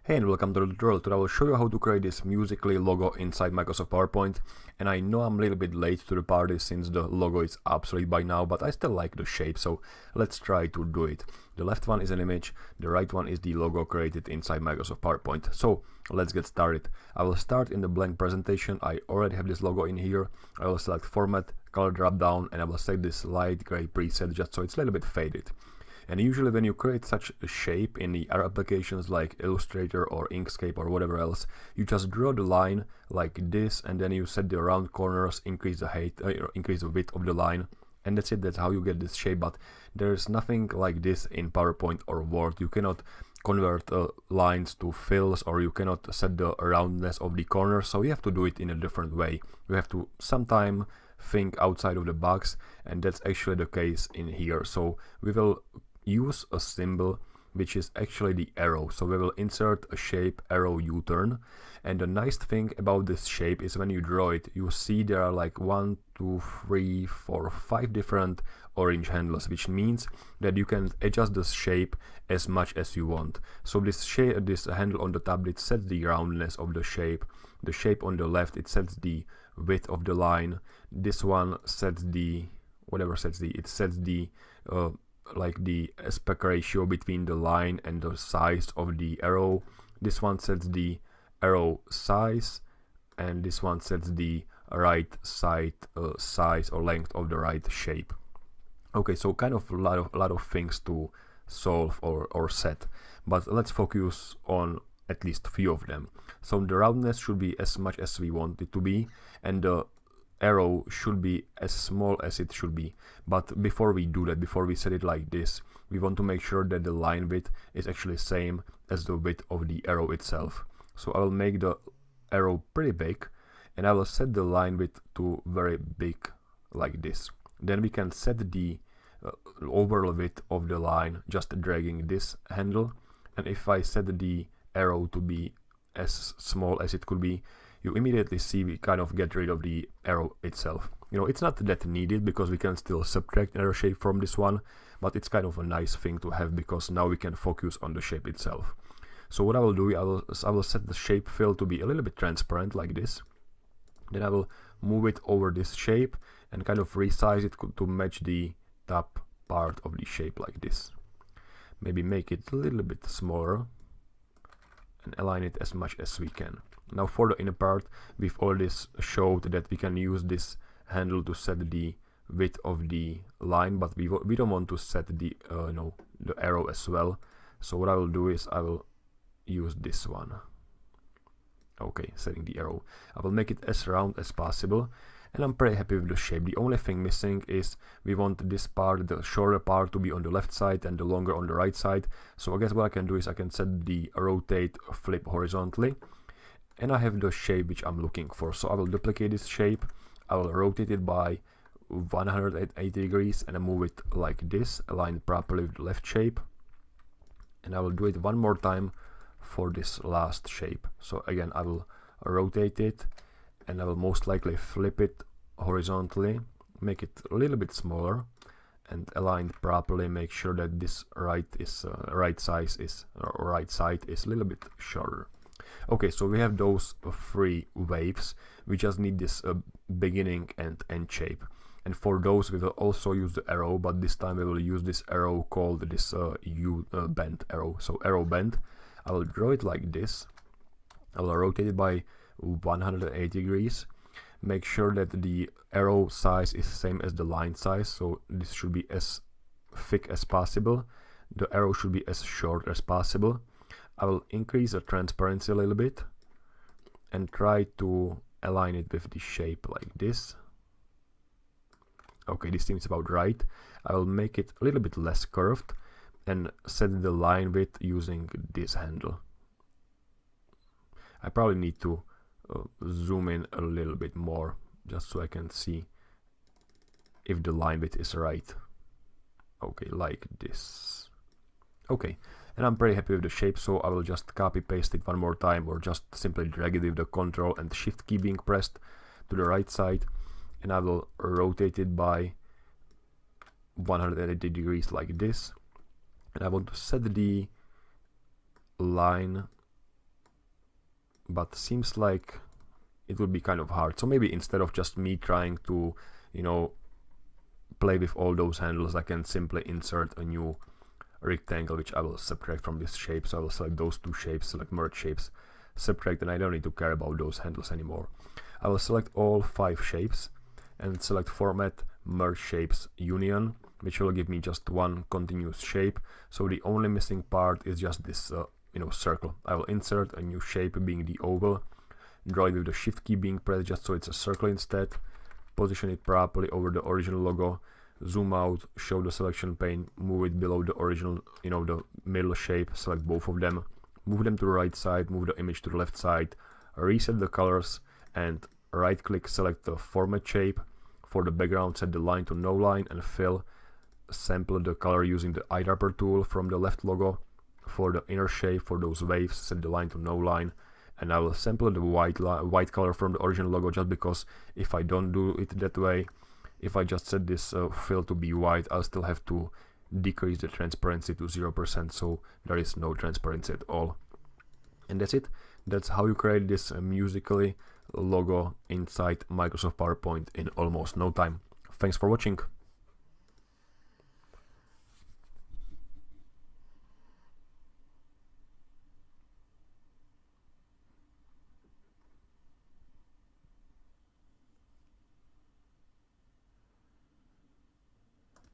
Hey and welcome to the tutorial. Today I will show you how to create this Musical.ly logo inside Microsoft PowerPoint. And I know I'm a little bit late to the party since the logo is obsolete by now, but I still like the shape, so let's try to do it. The left one is an image, the right one is the logo created inside Microsoft PowerPoint. So let's get started. I will start in the blank presentation. I already have this logo in here. I will select Format, Color drop down, and I will set this light gray preset just so it's a little bit faded. And usually when you create such a shape in the other applications like Illustrator or Inkscape or whatever else, you just draw the line like this, and then you set the round corners, increase the height, increase the width of the line, and that's it. That's how you get this shape. But there's nothing like this in PowerPoint or Word. You cannot convert lines to fills, or you cannot set the roundness of the corners, so you have to do it in a different way. You have to sometime think outside of the box, and that's actually the case in here. So we will use a symbol which is actually the arrow. So we will insert a shape arrow U-turn, and the nice thing about this shape is when you draw it, you see there are like 1, 2, 3, 4, 5 different orange handles, which means that you can adjust the shape as much as you want. So this handle on the top, it sets the roundness of the shape. The shape on the left, it sets the width of the line. This one sets the it sets the like the aspect ratio between the line and the size of the arrow. This one sets the arrow size, and this one sets the right side size or length of the right shape. Okay, so kind of a lot of things to solve or set, but let's focus on at least a few of them. So the roundness should be as much as we want it to be, and the arrow should be as small as it should be. But before we do that, before we set it like this, we want to make sure that the line width is actually same as the width of the arrow itself. So I will make the arrow pretty big, and I will set the line width to very big like this. Then we can set the overall width of the line just dragging this handle, and if I set the arrow to be as small as it could be, you immediately see we kind of get rid of the arrow itself. You know, it's not that needed because we can still subtract an arrow shape from this one, but it's kind of a nice thing to have because now we can focus on the shape itself. So what I will do, I will set the shape fill to be a little bit transparent like this. Then I will move it over this shape and kind of resize it to match the top part of the shape like this. Maybe make it a little bit smaller and align it as much as we can. Now for the inner part, we've already showed that we can use this handle to set the width of the line, but we don't want to set the the arrow as well. So what I will do is I will use this one. Okay, setting the arrow. I will make it as round as possible, and I'm pretty happy with the shape. The only thing missing is we want this part, the shorter part, to be on the left side and the longer on the right side. So I guess what I can do is I can set the rotate flip horizontally, and I have the shape which I'm looking for. So I will duplicate this shape, I will rotate it by 180 degrees, and I move it like this, align properly with the left shape, and I will do it one more time for this last shape. So again, I will rotate it, and I will most likely flip it horizontally, make it a little bit smaller, and align properly, make sure that this right side is a little bit shorter. Okay, so we have those 3 waves. We just need this beginning and end shape, and for those we will also use the arrow, but this time we will use this arrow called this bend arrow. So arrow bend, I will draw it like this. I will rotate it by 180 degrees. Make sure that the arrow size is the same as the line size, so this should be as thick as possible. The arrow should be as short as possible. I will increase the transparency a little bit and try to align it with the shape like this. Okay, this seems about right. I will make it a little bit less curved and set the line width using this handle. I probably need to zoom in a little bit more just so I can see if the line width is right. Okay, like this. Okay, and I'm pretty happy with the shape, so I will just copy paste it one more time, or just simply drag it with the Ctrl and Shift key being pressed to the right side, and I will rotate it by 180 degrees like this. And I want to set the line but seems like it would be kind of hard. So maybe instead of just me trying to, you know, play with all those handles, I can simply insert a new rectangle which I will subtract from this shape. So I will select those two shapes, select merge shapes, subtract, and I don't need to care about those handles anymore. I will select all 5 shapes and select format merge shapes union, which will give me just one continuous shape. So the only missing part is just this circle. I will insert a new shape being the oval, draw it with the shift key being pressed just so it's a circle instead, position it properly over the original logo, zoom out, show the selection pane, move it below the original, the middle shape, select both of them, move them to the right side, move the image to the left side, reset the colors, and right click, select the format shape. For the background, set the line to no line and fill, sample the color using the eyedropper tool from the left logo. For the inner shape, for those waves, set the line to no line, and I will sample the white color from the original logo, just because if I don't do it that way, if I just set this fill to be white, I'll still have to decrease the transparency to 0%, so there is no transparency at all. And that's it. That's how you create this Musical.ly logo inside Microsoft PowerPoint in almost no time. Thanks for watching.